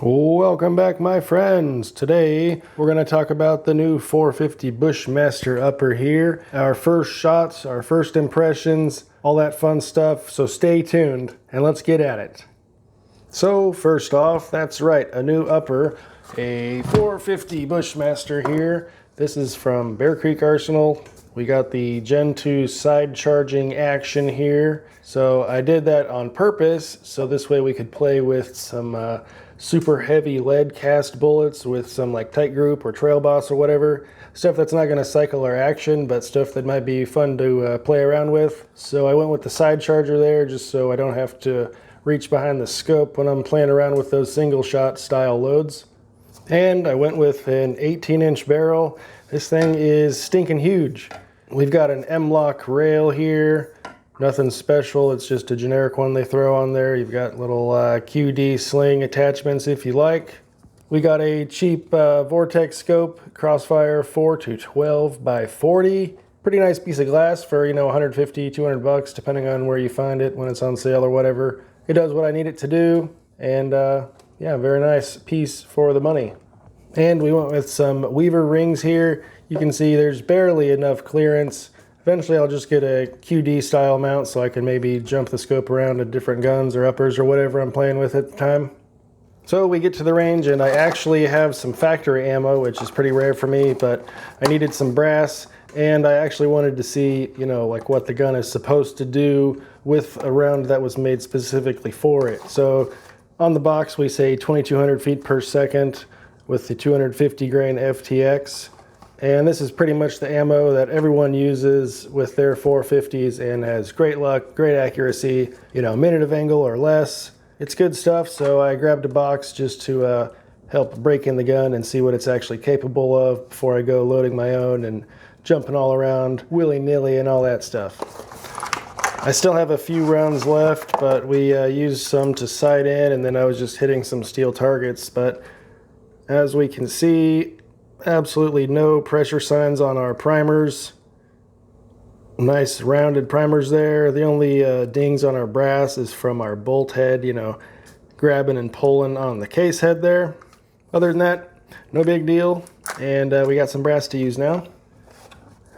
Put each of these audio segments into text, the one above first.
Welcome back, my friends. Today we're going to talk about the new 450 Bushmaster Upper here. Our first shots, our first impressions, all that fun stuff. So stay tuned and let's get at it. So first off, that's right, a new upper, a 450 Bushmaster here. This is from Bear Creek Arsenal. We got the Gen 2 side charging action here. So I did that on purpose, so this way we could play with some super heavy lead cast bullets with some like tight group or trail boss or whatever. Stuff that's not going to cycle our action, but stuff that might be fun to play around with. So I went with the side charger there just so I don't have to reach behind the scope when I'm playing around with those single shot style loads. And I went with an 18-inch barrel. This thing is stinking huge. We've got an M-lock rail here. Nothing special, it's just a generic one they throw on there. You've got little QD sling attachments if you like. We got a cheap Vortex scope, Crossfire 4-12 by 40. Pretty nice piece of glass for, 150, 200 bucks, depending on where you find it when it's on sale or whatever. It does what I need it to do, and yeah, very nice piece for the money. And we went with some Weaver rings here. You can see there's barely enough clearance. Eventually I'll just get a QD style mount so I can maybe jump the scope around to different guns or uppers or whatever I'm playing with at the time. So we get to the range and I actually have some factory ammo, which is pretty rare for me, but I needed some brass and I actually wanted to see, like what the gun is supposed to do with a round that was made specifically for it. So on the box we say 2200 feet per second with the 250 grain FTX. And this is pretty much the ammo that everyone uses with their 450s and has great luck, great accuracy, a minute of angle or less. It's good stuff, so I grabbed a box just to help break in the gun and see what it's actually capable of before I go loading my own and jumping all around willy-nilly and all that stuff. I still have a few rounds left, but we used some to sight in and then I was just hitting some steel targets. But as we can see, absolutely no pressure signs on our primers. Nice rounded primers there. The only dings on our brass is from our bolt head, grabbing and pulling on the case head there. Other than that, no big deal. And we got some brass to use now.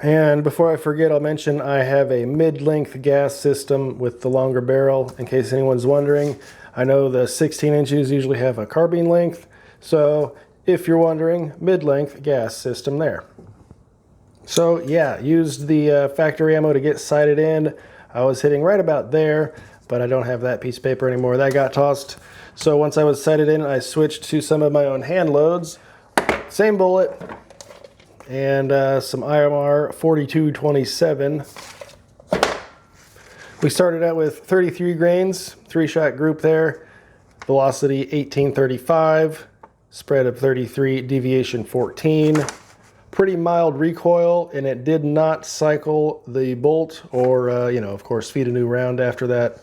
And before I forget, I'll mention I have a mid-length gas system with the longer barrel, in case anyone's wondering. I know the 16 inches usually have a carbine length, so if you're wondering, mid-length gas system there. So yeah, used the factory ammo to get sighted in. I was hitting right about there, but I don't have that piece of paper anymore. That got tossed. So once I was sighted in, I switched to some of my own hand loads. Same bullet, and some IMR4227. We started out with 33 grains, 3-shot group there. Velocity 1835. Spread of 33, deviation 14. Pretty mild recoil, and it did not cycle the bolt or, of course, feed a new round after that.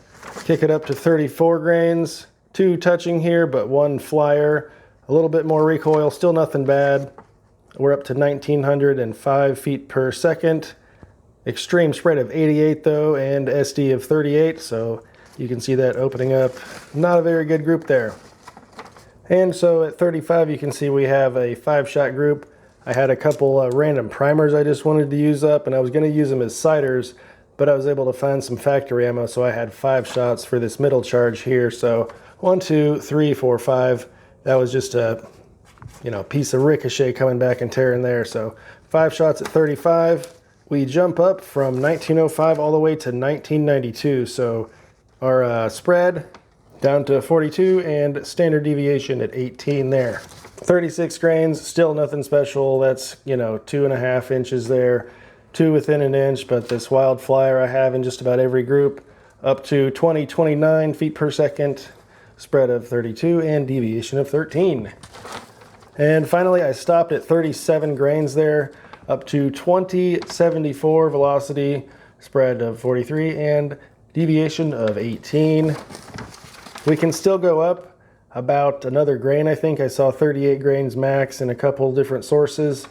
Kick it up to 34 grains. 2 touching here, but 1 flyer. A little bit more recoil, still nothing bad. We're up to 1905 feet per second. Extreme spread of 88, though, and SD of 38, so you can see that opening up. Not a very good group there. And so at 35, you can see we have a 5-shot group. I had a couple random primers I just wanted to use up, and I was going to use them as sighters, but I was able to find some factory ammo, so I had 5 shots for this middle charge here. So 1, 2, 3, 4, 5. That was just a, piece of ricochet coming back and tearing there. So 5 shots at 35. We jump up from 1905 all the way to 1992. So our spread down to 42 and standard deviation at 18 there. 36 grains, still nothing special. That's, 2.5 inches there, 2 within an inch, but this wild flyer I have in just about every group, up to 29 feet per second, spread of 32 and deviation of 13. And finally, I stopped at 37 grains there, up to 2074 velocity, spread of 43 and deviation of 18. We can still go up about another grain, I think. I saw 38 grains max in a couple different sources.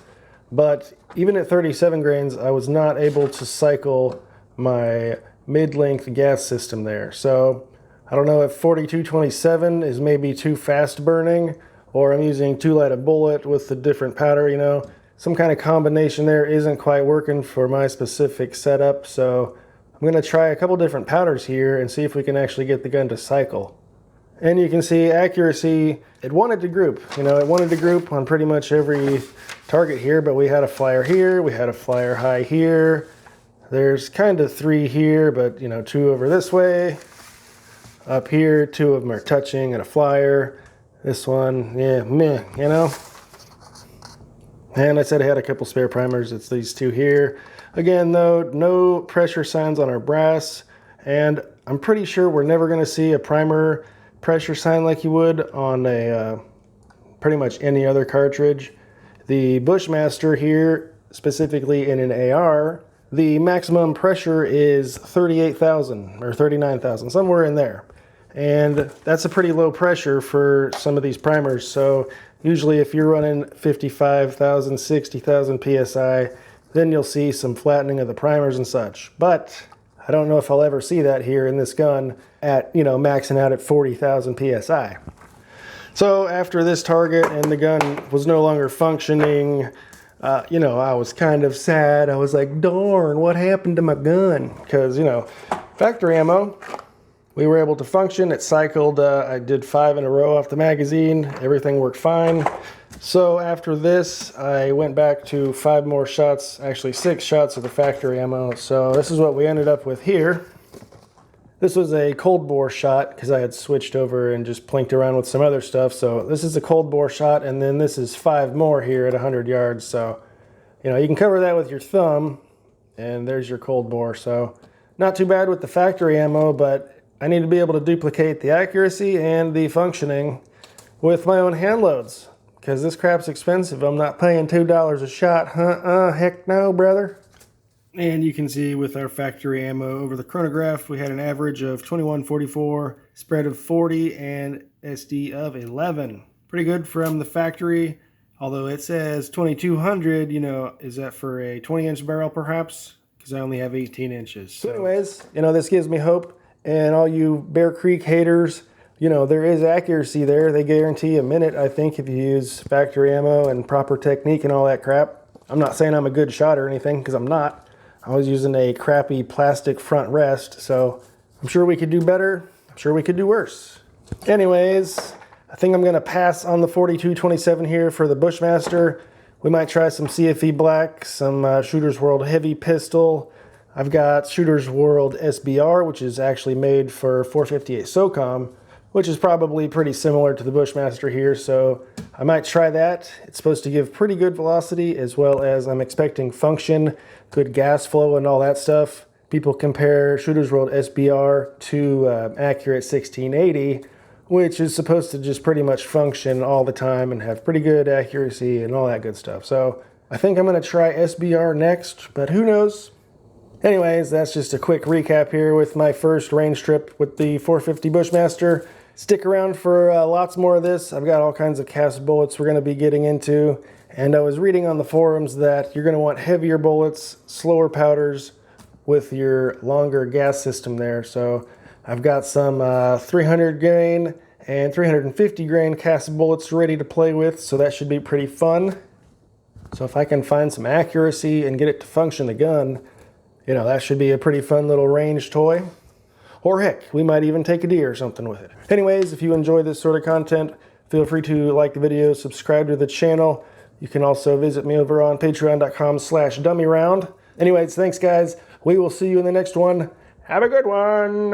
But even at 37 grains, I was not able to cycle my mid-length gas system there. So I don't know if 4227 is maybe too fast burning, or I'm using too light a bullet with the different powder, you know. Some kind of combination there isn't quite working for my specific setup, so I'm going to try a couple different powders here and see if we can actually get the gun to cycle. And you can see accuracy, it wanted to group. You know, it wanted to group on pretty much every target here, but we had a flyer here, we had a flyer high here. There's kind of 3 here, but you know, 2 over this way. Up here, 2 of them are touching and a flyer. This one, yeah, meh, you know. And I said I had a couple spare primers. It's these 2 here. Again, though, no pressure signs on our brass. And I'm pretty sure we're never going to see a primer pressure sign like you would on a pretty much any other cartridge. The Bushmaster here, specifically in an AR, the maximum pressure is 38,000 or 39,000, somewhere in there. And that's a pretty low pressure for some of these primers. So usually if you're running 55,000, 60,000 PSI, then you'll see some flattening of the primers and such. But I don't know if I'll ever see that here in this gun at, you know, maxing out at 40,000 PSI. So after this target and the gun was no longer functioning, you know, I was kind of sad. I was like, darn, what happened to my gun? Because, you know, factory ammo, we were able to function. It cycled, I did 5 in a row off the magazine. Everything worked fine. So after this, I went back to 5 more shots, actually 6 shots of the factory ammo. So this is what we ended up with here. This was a cold bore shot because I had switched over and just plinked around with some other stuff. So this is a cold bore shot, and then this is 5 more here at 100 yards. So, you know, you can cover that with your thumb, and there's your cold bore. So not too bad with the factory ammo, but I need to be able to duplicate the accuracy and the functioning with my own hand loads. Because this crap's expensive. I'm not paying $2 a shot. Heck no, brother. And you can see with our factory ammo over the chronograph, we had an average of 2144, spread of 40, and SD of 11. Pretty good from the factory, although it says 2200, you know, is that for a 20-inch barrel perhaps? Because I only have 18 inches. So anyways, you know, this gives me hope. And all you Bear Creek haters, you know, there is accuracy there. They guarantee a minute, I think, if you use factory ammo and proper technique and all that crap. I'm not saying I'm a good shot or anything, because I'm not. I was using a crappy plastic front rest, so I'm sure we could do better. I'm sure we could do worse. Anyways, I think I'm going to pass on the 4227 here for the Bushmaster. We might try some CFE Black, some Shooter's World Heavy Pistol. I've got Shooter's World SBR, which is actually made for 458 SOCOM, which is probably pretty similar to the Bushmaster here, so I might try that. It's supposed to give pretty good velocity, as well as I'm expecting function, good gas flow and all that stuff. People compare Shooter's World SBR to Accurate 1680, which is supposed to just pretty much function all the time and have pretty good accuracy and all that good stuff. So I think I'm going to try SBR next, but who knows? Anyways, that's just a quick recap here with my first range trip with the 450 Bushmaster. Stick around for lots more of this. I've got all kinds of cast bullets we're going to be getting into. And I was reading on the forums that you're going to want heavier bullets, slower powders with your longer gas system there. So I've got some 300 grain and 350 grain cast bullets ready to play with. So that should be pretty fun. So if I can find some accuracy and get it to function the gun, you know, that should be a pretty fun little range toy. Or heck, we might even take a deer or something with it. Anyways, if you enjoy this sort of content, feel free to like the video, subscribe to the channel. You can also visit me over on patreon.com/dummyround. Anyways, thanks guys. We will see you in the next one. Have a good one.